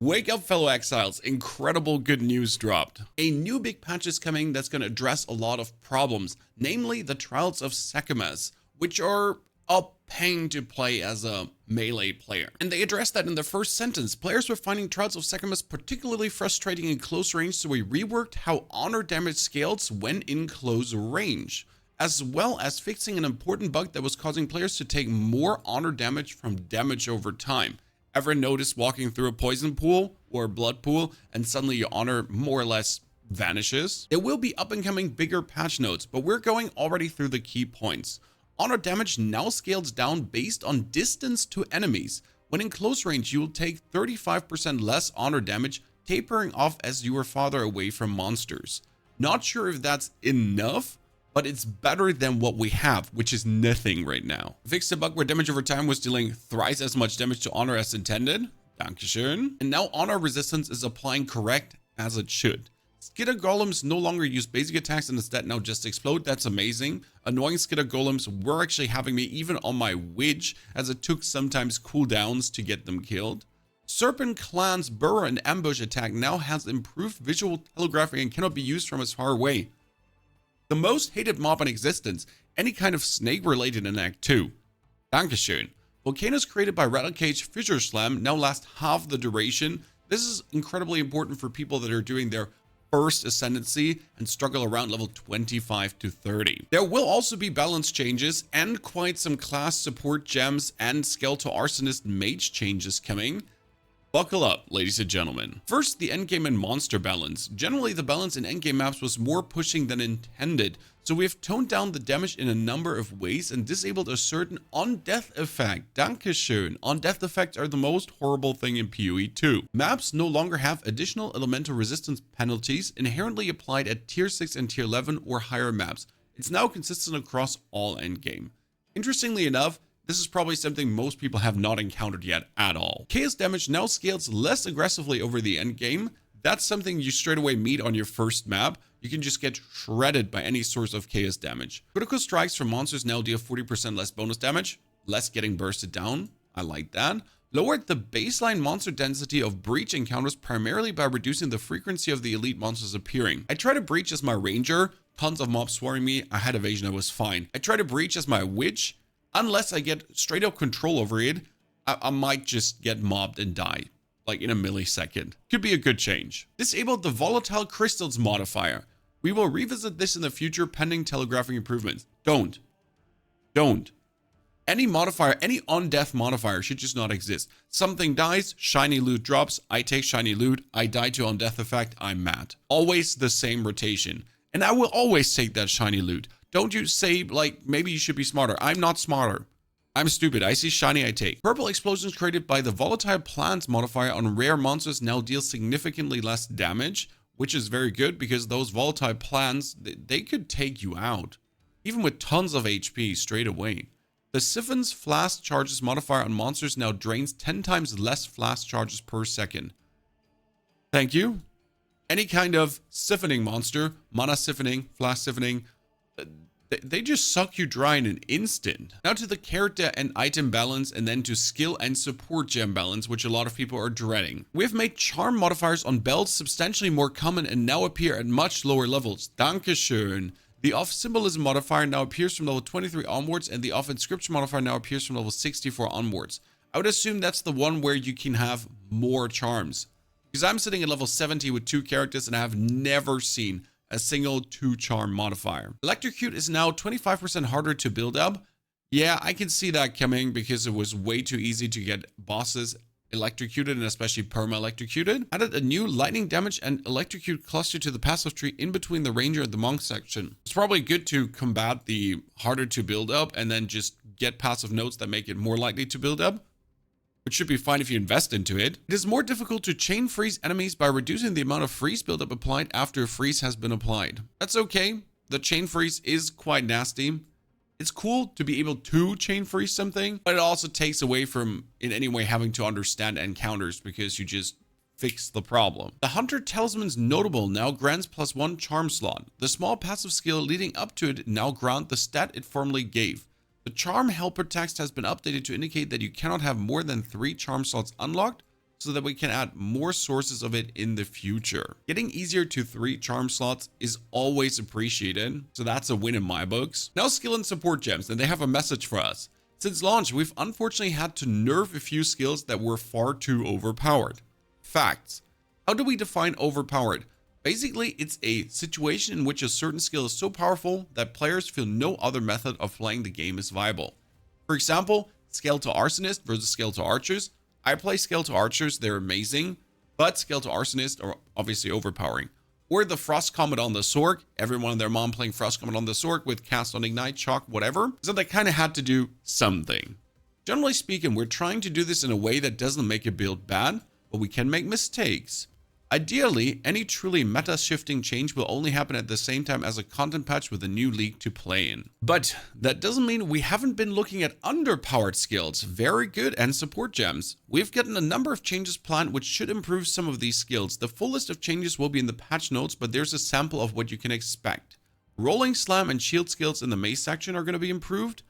Wake up, fellow exiles, incredible good news dropped. A new big patch is coming that's going to address a lot of problems, namely the Trials of Sekhemas, which are a pain to play as a melee player. And they addressed that in the first sentence. Players were finding Trials of Sekhemas particularly frustrating in close range, so we reworked how honor damage scales when in close range, as well as fixing an important bug that was causing players to take more honor damage from damage over time. Ever notice walking through a poison pool or blood pool and suddenly your honor more or less vanishes? There will be up and coming bigger patch notes, but we're going already through the key points. Honor damage now scales down based on distance to enemies. When in close range, you will take 35% less honor damage, tapering off as you are farther away from monsters. Not sure if that's enough, but it's better than what we have, which is nothing right now. Fixed a bug where damage over time was dealing thrice as much damage to honor as intended. Dankeschön. And now honor resistance is applying correct as it should. Skitter golems no longer use basic attacks and instead now just explode. That's amazing. Annoying skitter golems were actually having me even on my witch, as it took sometimes cooldowns to get them killed. Serpent Clan's burrow and ambush attack now has improved visual telegraphing and cannot be used from as far away. The most hated mob in existence, any kind of snake related in Act 2. Dankeschön. Volcanoes created by Rattle Cage Fissure Slam now last half the duration. This is incredibly important for people that are doing their first ascendancy and struggle around level 25 to 30. There will also be balance changes and quite some class support gems and Skeletal Arsonist mage changes coming. Buckle up, ladies and gentlemen. First, the endgame and monster balance. Generally, the balance in endgame maps was more pushing than intended, so we have toned down the damage in a number of ways and disabled a certain on-death effect. Dankeschön. On-death effects are the most horrible thing in PoE 2. Maps no longer have additional elemental resistance penalties inherently applied at tier 6 and tier 11 or higher maps. It's now consistent across all endgame. Interestingly enough, this is probably something most people have not encountered yet at all. Chaos damage now scales less aggressively over the end game. That's something you straight away meet on your first map. You can just get shredded by any source of chaos damage. Critical strikes from monsters now deal 40% less bonus damage, less getting bursted down. I like that. Lowered the baseline monster density of breach encounters primarily by reducing the frequency of the elite monsters appearing. I tried to breach as my ranger, tons of mobs swarming me, I had evasion, I was fine. I tried to breach as my witch. Unless I get straight up control over it, I might just get mobbed and die, like in a millisecond. Could be a good change. Disabled the volatile crystals modifier. We will revisit this in the future pending telegraphing improvements. Don't. Any modifier, any on-death modifier should just not exist. Something dies, shiny loot drops, I take shiny loot, I die to on-death effect, I'm mad. Always the same rotation. And I will always take that shiny loot. Don't you say, like, maybe you should be smarter. I'm not smarter. I'm stupid. I see shiny, I take. Purple explosions created by the volatile plants modifier on rare monsters now deal significantly less damage, which is very good because those volatile plants, they could take you out, even with tons of HP straight away. The Siphon's flask charges modifier on monsters now drains 10 times less flask charges per second. Thank you. Any kind of siphoning monster, mana siphoning, flask siphoning, they just suck you dry in an instant. Now to the character and item balance, and then to skill and support gem balance, which a lot of people are dreading. We've made charm modifiers on belts substantially more common and now appear at much lower levels. Dankeschön. The off symbolism modifier now appears from level 23 onwards, and the off inscription modifier now appears from level 64 onwards. I would assume that's the one where you can have more charms, because I'm sitting at level 70 with 2 characters and I have never seen a single 2 charm modifier. Electrocute is now 25% harder to build up. Yeah, I can see that coming because it was way too easy to get bosses electrocuted and especially perma-electrocuted. Added a new lightning damage and electrocute cluster to the passive tree in between the ranger and the monk section. It's probably good to combat the harder to build up and then just get passive notes that make it more likely to build up, which should be fine if you invest into it. It is more difficult to chain freeze enemies by reducing the amount of freeze buildup applied after a freeze has been applied. That's okay. The chain freeze is quite nasty. It's cool to be able to chain freeze something, but it also takes away from in any way having to understand encounters because you just fix the problem. The Hunter Talisman's Notable now grants +1 charm slot. The small passive skill leading up to it now grant the stat it formerly gave. The Charm Helper text has been updated to indicate that you cannot have more than 3 charm slots unlocked. so that we can add more sources of it in the future. Getting easier to 3 charm slots is always appreciated, so that's a win in my books. Now skill and support gems, and they have a message for us. Since launch, we've unfortunately had to nerf a few skills that were far too overpowered. Facts. How do we define overpowered? Basically, it's a situation in which a certain skill is so powerful that players feel no other method of playing the game is viable. For example, Skeletal Arsonist versus Skeletal Archers. I play Skeletal Archers, they're amazing, but Skeletal Arsonists are obviously overpowering. Or the Frost Comet on the Sork, everyone and their mom playing Frost Comet on the Sork with Cast on Ignite, Chalk, whatever. So they kind of had to do something. Generally speaking, we're trying to do this in a way that doesn't make a build bad, but we can make mistakes. Ideally, any truly meta-shifting change will only happen at the same time as a content patch with a new league to play in. But that doesn't mean we haven't been looking at underpowered skills, very good, and support gems. We've gotten a number of changes planned which should improve some of these skills. The full list of changes will be in the patch notes, but there's a sample of what you can expect. Rolling Slam and Shield skills in the Mace section are going to be improved.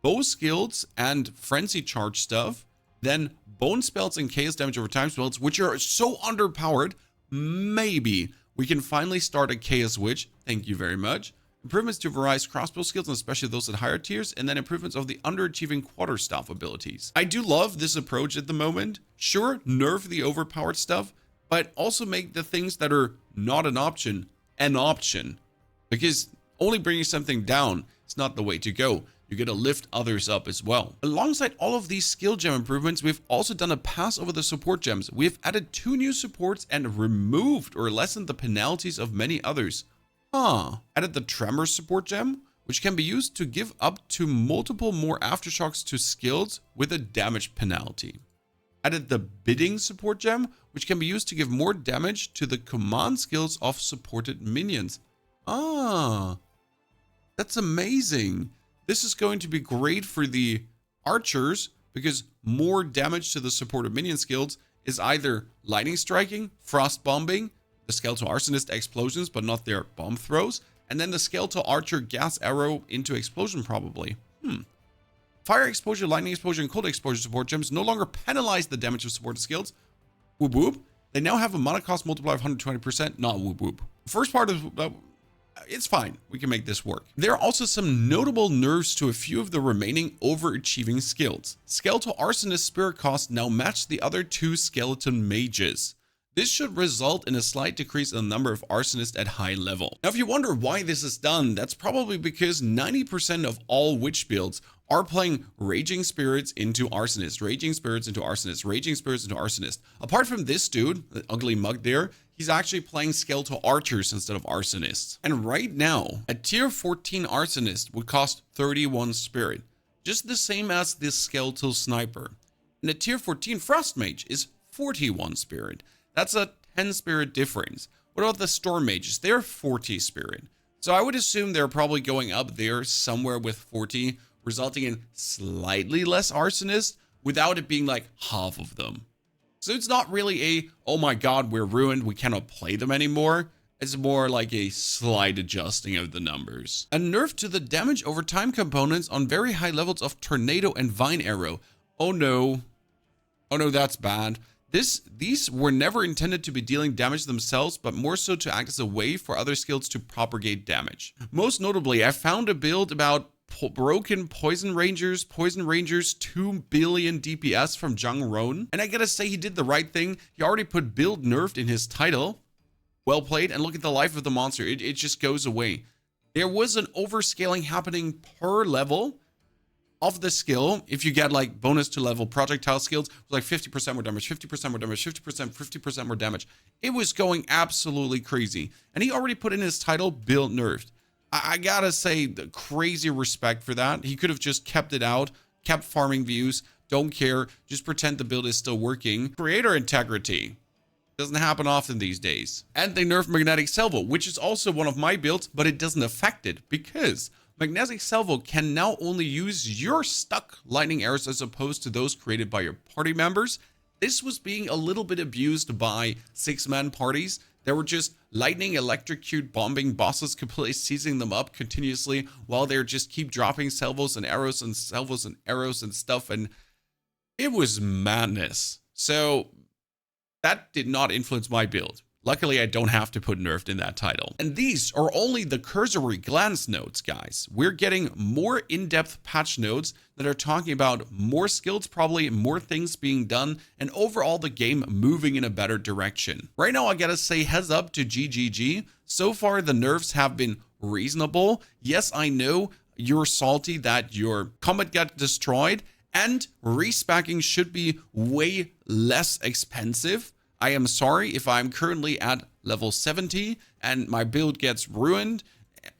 Bow skills and Frenzy Charge stuff. Then Bone spells and Chaos damage over time spells, which are so underpowered. Maybe we can finally start a Chaos Witch. Thank you very much. Improvements to Varai's crossbow skills, and especially those at higher tiers, and then improvements of the underachieving quarterstaff abilities. I do love this approach at the moment. Sure, nerf the overpowered stuff, but also make the things that are not an option, because only bringing something down is not the way to go. You get to lift others up as well. Alongside all of these skill gem improvements, we've also done a pass over the support gems. We've added 2 new supports and removed or lessened the penalties of many others. Added the Tremor support gem, which can be used to give up to multiple more aftershocks to skills with a damage penalty. Added the Bidding support gem, which can be used to give more damage to the command skills of supported minions. That's amazing. This is going to be great for the archers because more damage to the supported minion skills is either lightning striking, frost bombing, the skeletal arsonist explosions, but not their bomb throws, and then the skeletal archer gas arrow into explosion probably. Fire exposure, lightning exposure, and cold exposure support gems no longer penalize the damage of supported skills. Whoop whoop. They now have a mana cost multiplier of 120%, not whoop whoop. First part is it's fine. We can make this work. There are also some notable nerfs to a few of the remaining overachieving skills. Skeletal Arsonist spirit cost now match the other 2 skeleton mages. This should result in a slight decrease in the number of arsonists at high level. Now, if you wonder why this is done, that's probably because 90% of all witch builds are playing Raging Spirits into Arsonist, Raging Spirits into Arsonist, Raging Spirits into Arsonist. Apart from this dude, the ugly mug there, he's actually playing Skeletal Archers instead of Arsonists. And right now, a tier 14 Arsonist would cost 31 Spirit, just the same as this Skeletal Sniper. And a tier 14 Frost Mage is 41 Spirit. That's a 10 Spirit difference. What about the Storm Mages? They're 40 Spirit. So I would assume they're probably going up there somewhere with 40, resulting in slightly less Arsonists without it being like half of them. So it's not really a, oh my god, we're ruined, we cannot play them anymore. It's more like a slight adjusting of the numbers. A nerf to the damage over time components on very high levels of Tornado and Vine Arrow. Oh no. Oh no, that's bad. These were never intended to be dealing damage themselves, but more so to act as a way for other skills to propagate damage. Most notably, I found a build about broken Poison Rangers 2 billion DPS from Jung Roan. And I gotta say, he did the right thing. He already put build nerfed in his title. Well played, and look at the life of the monster. It just goes away. There was an overscaling happening per level of the skill. If you get like bonus to level projectile skills, it was like 50% more damage, 50% more damage, 50% more damage. It was going absolutely crazy. And he already put in his title, build nerfed. I gotta say, the crazy respect for that. He could have just kept it out, kept farming views, don't care, just pretend the build is still working. Creator integrity. Doesn't happen often these days. And they nerfed Magnetic Salvo, which is also one of my builds, but it doesn't affect it because Magnetic Salvo can now only use your stuck lightning arrows as opposed to those created by your party members. This was being a little bit abused by 6-man parties. They were just lightning, electrocute, bombing bosses, completely seizing them up continuously while they just keep dropping salvos and arrows and salvos and arrows and stuff. And it was madness. So that did not influence my build. Luckily, I don't have to put nerfed in that title. And these are only the cursory glance notes, guys. We're getting more in-depth patch notes that are talking about more skills, probably more things being done, and overall the game moving in a better direction. Right now, I gotta say heads up to GGG. So far, the nerfs have been reasonable. Yes, I know you're salty that your combat got destroyed, and respecking should be way less expensive. I am sorry if I'm currently at level 70 and my build gets ruined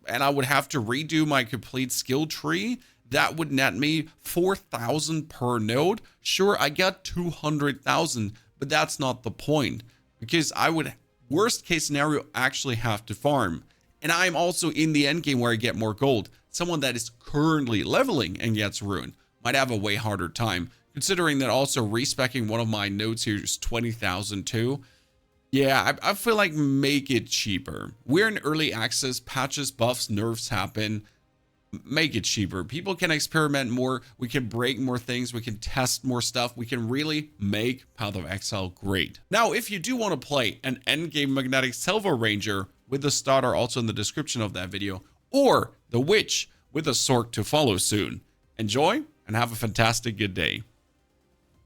and I would have to redo my complete skill tree. That would net me 4,000 per node. Sure, I got 200,000, but that's not the point, because I would, worst case scenario, actually have to farm. And I'm also in the end game where I get more gold. Someone that is currently leveling and gets ruined might have a way harder time. Considering that also respecking one of my nodes here is 20,000 too. Yeah, I feel like make it cheaper. We're in early access, patches, buffs, nerfs happen. Make it cheaper. People can experiment more. We can break more things. We can test more stuff. We can really make Path of Exile great. Now, if you do want to play an endgame magnetic silver ranger with the starter also in the description of that video, or the witch with a sword to follow soon, enjoy and have a fantastic good day.